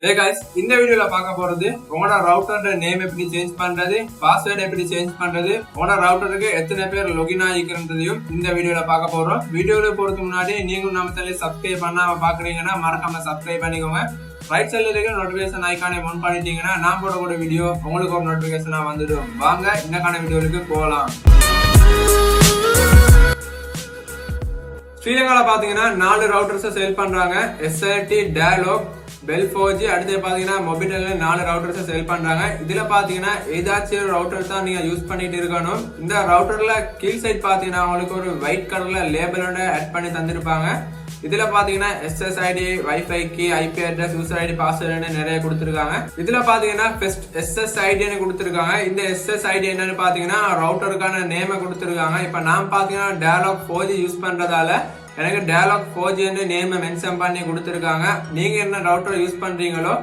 Hey guys, இந்த வீடியோல பார்க்க போறது உங்களோட ரவுட்டரோட நேம் எப்படி சேஞ்ச் பண்றது, பாஸ்வேர்ட் எப்படி சேஞ்ச் பண்றது, உங்களோட ரவுட்டருக்கு எத்தனை பேர் லாகின் ஆகிக்கிறதையும் இந்த வீடியோல பார்க்க போறோம். வீடியோல போறதுக்கு முன்னாடி நீங்களும் நம்ம சேனலை சப்ஸ்கிரைப் பண்ணாம பாக்குறீங்கன்னா மறக்காம சப்ஸ்கிரைப் பண்ணிக்கோங்க. ரைட் சைடுல இருக்க நோட்டிபிகேஷன் ஐகானை ஆன் பண்ணிட்டீங்கன்னா நான் போடக்கூடிய வீடியோ உங்களுக்கு ஒரு நோட்டிபிகேஷனா வந்துடும். வாங்க இன்னக்கான வீடியோக்கு போகலாம். ஸ்ரீலங்கால பாத்தீங்கன்னா 4 ரவுட்டர்ஸ் சேல் பண்றாங்க. SRT, Dialog, Bell 4G. அடுத்து பாத்தீங்கன்னா மொபைல்ல 4 ரவுட்டர்ஸ் சேல் பண்றாங்க. இதுல பாத்தீங்கன்னா ஏதாச்சும் ரவுட்டர் தான் நீங்க யூஸ் பண்ணிட்டு இருக்கணும். இந்த ரவுட்டர்ல கீழ் சைட் பாத்தீங்கன்னா உங்களுக்கு ஒரு ஒயிட் கலர்ல லேபிளோட ஆட் பண்ணி தந்திருப்பாங்க. இதுல பாத்தீங்கன்னா SSID, wifi key, IP address, user ID, password நிறைய கொடுத்திருக்காங்க. இதுல பாத்தீங்கன்னா ஃபர்ஸ்ட் SSID கொடுத்திருக்காங்க. இந்த SSID என்னன்னு பாத்தீங்கன்னா ரவுட்டருக்கான நேம கொடுத்திருக்காங்க. இப்ப நான் பாத்தீங்கன்னா Dialog 4G யூஸ் பண்றதால எனக்கு Dialog 4G நேம் மென்ஷன் பண்ணி கொடுத்திருக்காங்க. நீங்க என்ன ரவுட்டர் யூஸ் பண்றீங்களோ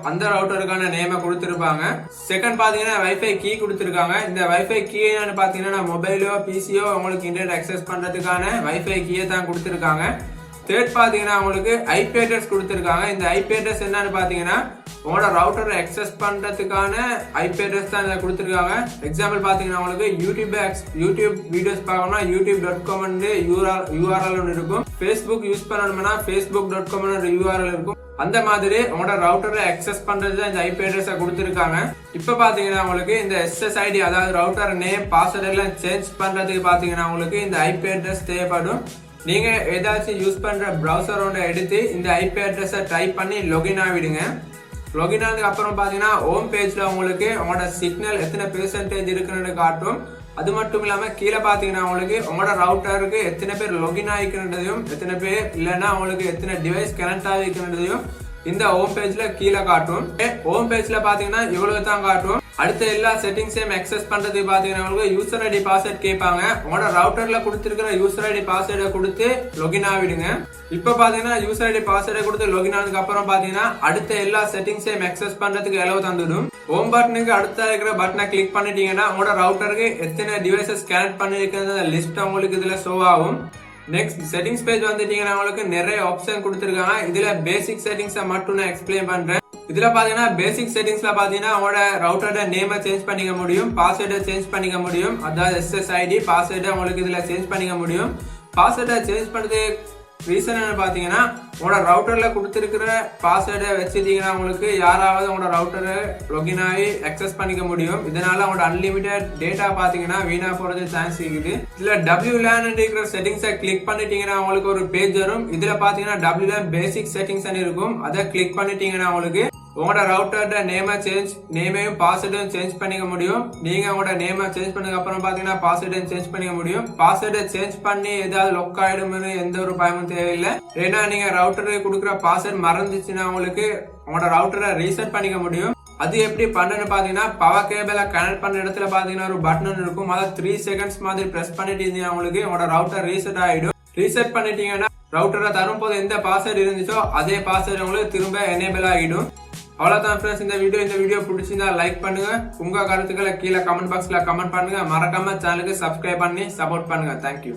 அந்த ரவுட்டருக்கான நேம கொடுத்திருப்பாங்க. செகண்ட் பாத்தீங்கன்னா வைஃபை கீ கொடுத்திருக்காங்க. இந்த வைஃபை கீ என்னன்னு பாத்தீங்கன்னா மொபைலோ பிசியோ உங்களுக்கு இன்டர்நெட் அக்சஸ் பண்றதுக்கான வைஃபை கீயை தான் கொடுத்திருக்காங்க. தேர்ட் பாத்தீங்கன்னா உங்களுக்கு IP அட்ரஸ் கொடுத்திருக்காங்க. இந்த IP அட்ரஸ் என்னன்னு பாத்தீங்கன்னா உங்களோட ரவுட்டர் அக்சஸ் பண்றதுக்கான IP அட்ரஸ் தான் இதை கொடுத்திருக்காங்க. எக்ஸாம்பிள் பாத்தீங்கன்னா உங்களுக்கு யூடியூப் வீடியோஸ் பார்க்கணும்னா youtube.com URL இருக்கும். Facebook யூஸ் பண்ணணும்னா facebook.com URL இருக்கும். அந்த மாதிரி உங்களோட ரவுட்டரை அக்சஸ் பண்றது தான் இந்த IP அட்ரஸை கொடுத்திருக்காங்க. இப்ப பாத்தீங்கன்னா உங்களுக்கு இந்த SSID அதாவது ரவுட்டர் நேம் பாஸ்வேர்ட் எல்லாம் சேஞ்ச் பண்றதுக்கு பாத்தீங்கன்னா உங்களுக்கு இந்த IP அட்ரஸ் தேவைப்படும். நீங்க ஏதாச்சும் யூஸ் பண்ற பிரவுசரோட எடுத்து இந்த IP அட்ரஸை டைப் பண்ணி லாகின் ஆகிடுங்க. லாகின் ஆனதுக்கு அப்புறம் பாத்தீங்கன்னா ஹோம் பேஜ்ல உங்களுக்கு உங்களோட சிக்னல் எத்தனை பெர்சன்டேஜ் இருக்குன்னு காட்டும். அது மட்டும் இல்லாம கீழே பாத்தீங்கன்னா உங்களுக்கு உங்களோட ரவுட்டருக்கு எத்தனை பேர் லாகின் ஆகிக்கிறதையும் எத்தனை பேர் இல்லைன்னா உங்களுக்கு எத்தனை டிவைஸ் கனெக்ட் ஆகிக்கிறதையும் இந்த ஹோம் பேஜ்ல கீழே காட்டும். ஹோம் பேஜ்ல பாத்தீங்கன்னா இவ்வளவு தான் காட்டும். அடுத்த எல்லா செட்டிங்ஸையும் அக்சஸ் பண்றதுக்கு பாத்தீங்கன்னா உங்களுக்கு யூசர் ஐடி பாஸ்வேர்ட் கேட்பாங்க. உங்களோட ரவுட்டர்ல கொடுத்திருக்கிற யூசர் ஐடி பாஸ்வேர்டை கொடுத்து லாகின் ஆகிடுங்க. இப்ப பாத்தீங்கன்னா யூசர் ஐடி பாஸ்வேர்டை கொடுத்து லாகின் ஆனதுக்கு அப்புறம் பாத்தீங்கன்னா அடுத்த எல்லா செட்டிங்ஸையும் அக்சஸ் பண்றதுக்கு அளவு தந்துடும். ஹோம் பட்டனுக்கு அடுத்த இருக்கிற பட்டனை கிளிக் பண்ணிட்டீங்கன்னா உங்களோட ரவுட்டருக்கு எத்தனை டிவைசஸ் கனெக்ட் பண்ணிருக்கிறது லிஸ்ட் உங்களுக்கு இதுல ஷோ ஆகும். நெக்ஸ்ட் செட்டிங்ஸ் பேஜ் வந்துட்டீங்கன்னா உங்களுக்கு நிறைய ஆப்ஷன் கொடுத்திருக்காங்க. இதுல பேசிக் செட்டிங்ஸை மட்டும் நான் எக்ஸ்பிளைன் பண்றேன். இதுல பாத்தீங்கன்னா பேசிக் செட்டிங்ஸ்ல பாத்தீங்கன்னா உங்களோட ரவுட்டரோட நேமை சேஞ்ச் பண்ணிக்க முடியும், பாஸ்வேர்டை சேஞ்ச் பண்ணிக்க முடியும். அதாவது SSID பாஸ்வேர்டை உங்களுக்கு இதுல சேஞ்ச் பண்ணிக்க முடியும். பாஸ்வேர்டை சேஞ்ச் பண்றது ரீசன் என்ன பாத்தீங்கன்னா உங்களோட ரவுட்டர்ல கொடுத்திருக்கிற பாஸ்வேர்டை வச்சிருந்தீங்கன்னா உங்களுக்கு யாராவது உங்களோட ரவுட்டரை லாகின் ஆகி அக்சஸ் பண்ணிக்க முடியும். இதனால உங்களோட அன்லிமிட்டட் டேட்டா பாத்தீங்கன்னா வீணா போறது சான்ஸ் இருக்குது. இதுல WLAN இருக்கிற செட்டிங்ஸை கிளிக் பண்ணிட்டீங்கன்னா உங்களுக்கு ஒரு பேஜ் வரும். இதுல பாத்தீங்கன்னா WLAN பேசிக் செட்டிங்ஸ் இருக்கும். அதை கிளிக் பண்ணிட்டீங்கன்னா உங்களுக்கு உங்களோட ரவுட்டரோட நேமையும் பாஸ்வேர்டையும் சேஞ்ச் பண்ணிக்க முடியும். நீங்க உங்களோட நேமை சேஞ்ச் பண்ணதுக்கு அப்புறம் பாத்தீங்கன்னா பாஸ்வேர்டையும் சேஞ்ச் பண்ணிக்க முடியும். பாஸ்வேர்டை சேஞ்ச் பண்ணி ஏதாவது லொக் ஆயிடும்னு எந்த ஒரு பயமும் தேவையில்லை. ஏன்னா நீங்க ரவுட்டருக்கு கொடுக்குற பாஸ்வேர்ட் மறந்துச்சுன்னா உங்களுக்கு உங்களோட ரவுட்டரை ரீசெட் பண்ணிக்க முடியும். அது எப்படி பண்றேன்னு பாத்தீங்கன்னா பவர் கேபிள கனெக்ட் பண்ற இடத்துல பாத்தீங்கன்னா ஒரு பட்டன் இருக்கும். அதை 3 செகண்ட்ஸ் மாதிரி பிரஸ் பண்ணிட்டு இருந்தீங்கன்னா உங்களுக்கு உங்களோட ரவுட்டர் ரீசெட் ஆயிடும். ரீசெட் பண்ணிட்டீங்கன்னா ரவுட்டரை தரும் போது எந்த பாஸ்வேர்ட் இருந்துச்சோ அதே பாஸ்வேர்ட் உங்களுக்கு திரும்ப எனேபிள் ஆகிடும். அவ்வளவுதான் ஃப்ரெண்ட்ஸ். இந்த வீடியோ பிடிச்சிருந்தா லைக் பண்ணுங்க. உங்க கருத்துக்களை கீழே கமெண்ட் பாக்ஸ்ல கமெண்ட் பண்ணுங்க. மறக்காம சேனலுக்கு சப்ஸ்கிரைப் பண்ணி சப்போர்ட் பண்ணுங்க. தேங்க்யூ.